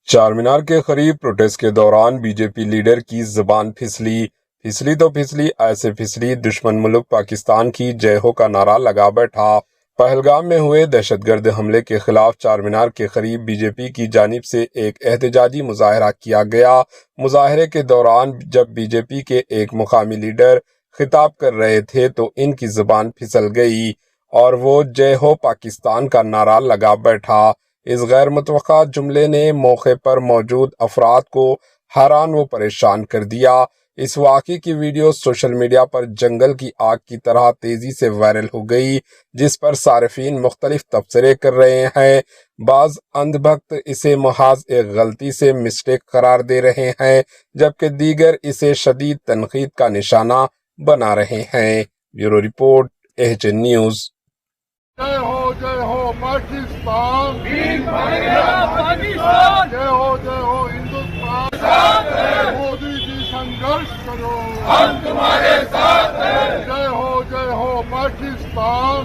چارمینار کے قریب پروٹیسٹ کے دوران بی جے پی لیڈر کی زبان پھسلی تو پھسلی ایسے پھسلی دشمن ملک پاکستان کی جے ہو کا نعرہ لگا بیٹھا۔ پہلگام میں ہوئے دہشت گرد حملے کے خلاف چارمینار کے قریب بی جے پی کی جانب سے ایک احتجاجی مظاہرہ کیا گیا۔ مظاہرے کے دوران جب بی جے پی کے ایک مقامی لیڈر خطاب کر رہے تھے تو ان کی زبان پھسل گئی اور وہ جے ہو پاکستان کا نعرہ لگا بیٹھا۔ اس غیر متوقع جملے نے موقع پر موجود افراد کو حیران و پریشان کر دیا۔ اس واقعے کی ویڈیو سوشل میڈیا پر جنگل کی آگ کی طرح تیزی سے وائرل ہو گئی، جس پر صارفین مختلف تبصرے کر رہے ہیں۔ بعض اندھ بھکت اسے محض ایک غلطی سے مسٹیک قرار دے رہے ہیں، جبکہ دیگر اسے شدید تنقید کا نشانہ بنا رہے ہیں۔ Bureau report H N news. جے ہو پاکستان، جے ہو ہندوستان، مودی جی سنگھرش کرو، ہم تمہارے ساتھ ہیں۔ جے ہو پاکستان،